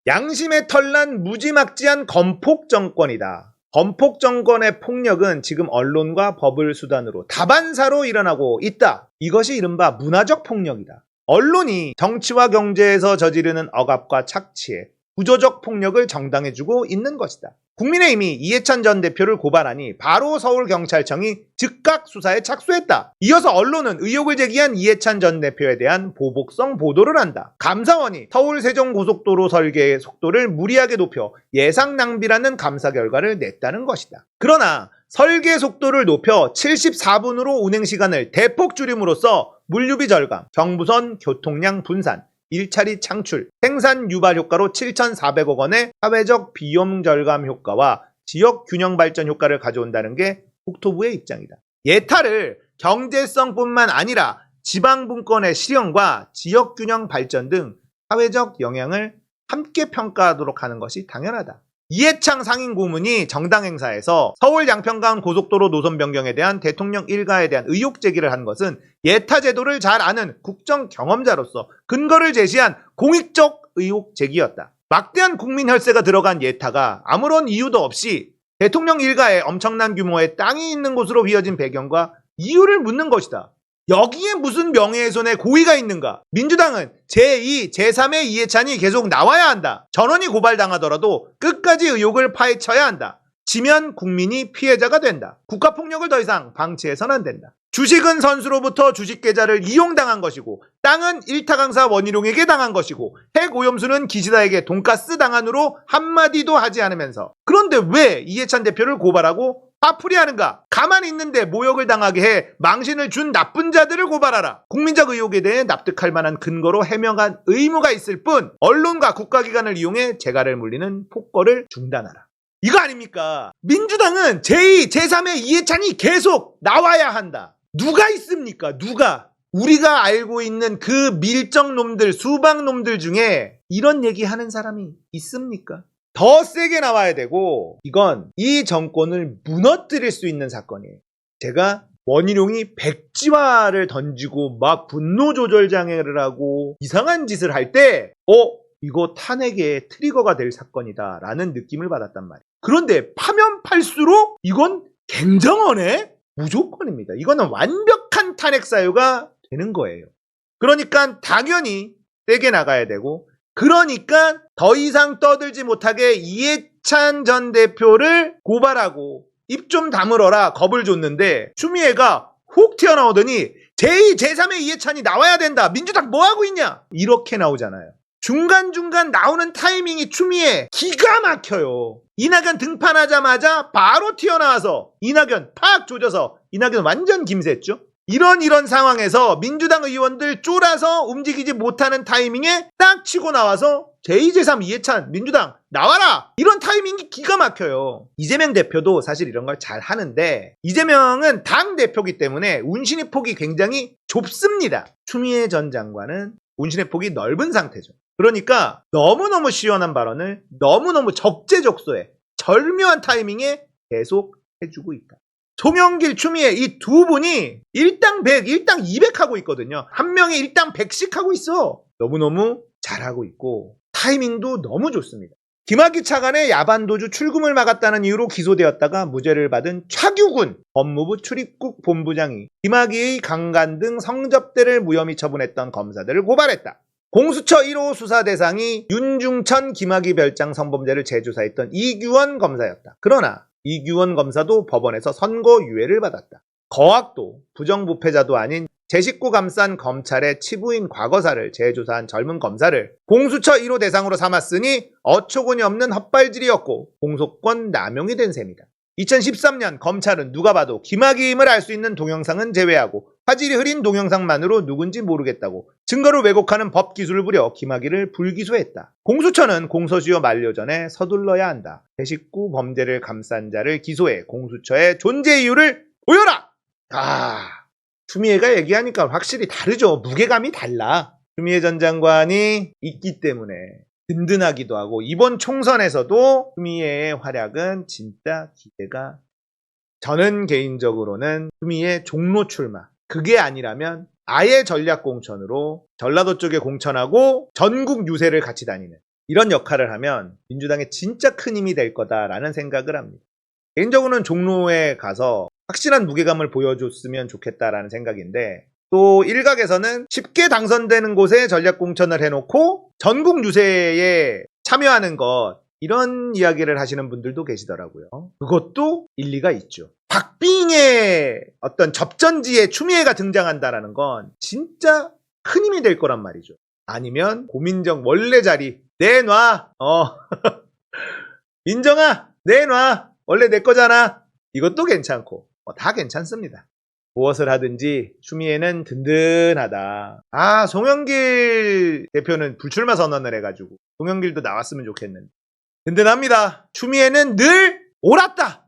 양심의 털난 무지막지한 건폭 정권이다. 건폭 정권의 폭력은 지금 언론과 법을 수단으로 다반사로 일어나고 있다. 이것이 이른바 문화적 폭력이다. 언론이 정치와 경제에서 저지르는 억압과 착취에 구조적 폭력을 정당해주고 있는 것이다. 국민의힘이 이해찬 전 대표를 고발하니 바로 서울경찰청이 즉각 수사에 착수했다. 이어서 언론은 의혹을 제기한 이해찬 전 대표에 대한 보복성 보도를 한다. 감사원이 서울 세종고속도로 설계의 속도를 무리하게 높여 예상 낭비라는 감사 결과를 냈다는 것이다. 그러나 설계 속도를 높여 74분으로 운행시간을 대폭 줄임으로써 물류비 절감, 경부선 교통량 분산, 일자리 창출, 생산 유발 효과로 7,400억 원의 사회적 비용 절감 효과와 지역 균형 발전 효과를 가져온다는 게 국토부의 입장이다. 예타를 경제성뿐만 아니라 지방 분권의 실현과 지역 균형 발전 등 사회적 영향을 함께 평가하도록 하는 것이 당연하다. 이해창 상임고문이 정당 행사에서 서울 양평간 고속도로 노선 변경에 대한 대통령 일가에 대한 의혹 제기를 한 것은 예타 제도를 잘 아는 국정 경험자로서 근거를 제시한 공익적 의혹 제기였다. 막대한 국민 혈세가 들어간 예타가 아무런 이유도 없이 대통령 일가에 엄청난 규모의 땅이 있는 곳으로 휘어진 배경과 이유를 묻는 것이다. 여기에 무슨 명예훼손의 고의가 있는가? 민주당은 제2, 제3의 이해찬이 계속 나와야 한다. 전원이 고발당하더라도 끝까지 의혹을 파헤쳐야 한다. 지면 국민이 피해자가 된다. 국가폭력을 더 이상 방치해서는 안 된다. 주식은 선수로부터 주식 계좌를 이용당한 것이고 땅은 일타 강사 원희룡에게 당한 것이고 핵 오염수는 기시다에게 돈가스 당한으로 한마디도 하지 않으면서 그런데 왜 이해찬 대표를 고발하고 화풀이하는가? 가만히 있는데 모욕을 당하게 해 망신을 준 나쁜 자들을 고발하라. 국민적 의혹에 대해 납득할 만한 근거로 해명한 의무가 있을 뿐 언론과 국가기관을 이용해 재갈을 물리는 폭거를 중단하라. 이거 아닙니까? 민주당은 제2, 제3의 이해찬이 계속 나와야 한다. 누가 있습니까? 누가? 우리가 알고 있는 그 밀정놈들, 수박놈들 중에 이런 얘기하는 사람이 있습니까? 더 세게 나와야 되고 이건 이 정권을 무너뜨릴 수 있는 사건이에요. 제가 원희룡이 백지화를 던지고 막 분노 조절 장애를 하고 이상한 짓을 할 때 이거 탄핵의 트리거가 될 사건이다 라는 느낌을 받았단 말이에요. 그런데 파면 팔수록 이건 갱정언에 무조건입니다. 이거는 완벽한 탄핵 사유가 되는 거예요. 그러니까 당연히 세게 나가야 되고 그러니까 더 이상 떠들지 못하게 이해찬 전 대표를 고발하고 입 좀 다물어라 겁을 줬는데 추미애가 훅 튀어나오더니 제2, 제3의 이해찬이 나와야 된다. 민주당 뭐하고 있냐? 이렇게 나오잖아요. 중간중간 나오는 타이밍이 추미애 기가 막혀요. 이낙연 등판하자마자 바로 튀어나와서 이낙연 팍 조져서 이낙연 완전 김새했죠. 이런 상황에서 민주당 의원들 쫄아서 움직이지 못하는 타이밍에 딱 치고 나와서 제2, 제3 이해찬 민주당 나와라! 이런 타이밍이 기가 막혀요. 이재명 대표도 사실 이런 걸 잘 하는데 이재명은 당 대표기 때문에 운신의 폭이 굉장히 좁습니다. 추미애 전 장관은 운신의 폭이 넓은 상태죠. 그러니까 너무너무 시원한 발언을 너무너무 적재적소에 절묘한 타이밍에 계속 해주고 있다. 송영길, 추미애 이 두 분이 일당 100, 일당 200 하고 있거든요. 한 명이 일당 100씩 하고 있어. 너무너무 잘하고 있고 타이밍도 너무 좋습니다. 김학의 차관의 야반도주 출금을 막았다는 이유로 기소되었다가 무죄를 받은 차규군 법무부 출입국 본부장이 김학의의 강간 등 성접대를 무혐의 처분했던 검사들을 고발했다. 공수처 1호 수사 대상이 윤중천, 김학의 별장 성범죄를 재조사했던 이규원 검사였다. 그러나 이규원 검사도 법원에서 선고유예를 받았다. 거학도 부정부패자도 아닌 제 식구 감싼 검찰의 치부인 과거사를 재조사한 젊은 검사를 공수처 1호 대상으로 삼았으니 어처구니 없는 헛발질이었고 공소권 남용이 된 셈이다. 2013년 검찰은 누가 봐도 김학의임을 알 수 있는 동영상은 제외하고 화질이 흐린 동영상만으로 누군지 모르겠다고 증거를 왜곡하는 법기술을 부려 김학의를 불기소했다. 공수처는 공소시효 만료 전에 서둘러야 한다. 제 식구 범죄를 감싼 자를 기소해 공수처의 존재 이유를 보여라! 추미애가 얘기하니까 확실히 다르죠. 무게감이 달라. 추미애 전 장관이 있기 때문에 든든하기도 하고 이번 총선에서도 추미애의 활약은 진짜 기대가. 저는 개인적으로는 추미애 종로 출마 그게 아니라면 아예 전략 공천으로 전라도 쪽에 공천하고 전국 유세를 같이 다니는 이런 역할을 하면 민주당에 진짜 큰 힘이 될 거다라는 생각을 합니다. 개인적으로는 종로에 가서 확실한 무게감을 보여줬으면 좋겠다라는 생각인데, 또 일각에서는 쉽게 당선되는 곳에 전략 공천을 해놓고 전국 유세에 참여하는 것, 이런 이야기를 하시는 분들도 계시더라고요. 그것도 일리가 있죠. 박빙의 어떤 접전지에 추미애가 등장한다라는 건 진짜 큰 힘이 될 거란 말이죠. 아니면 고민정 원래 자리 내놔. 민정아 내놔. 원래 내 거잖아. 이것도 괜찮고 다 괜찮습니다. 무엇을 하든지 추미애는 든든하다. 송영길 대표는 불출마 선언을 해가지고 송영길도 나왔으면 좋겠는데 든든합니다. 추미애는 늘 옳았다.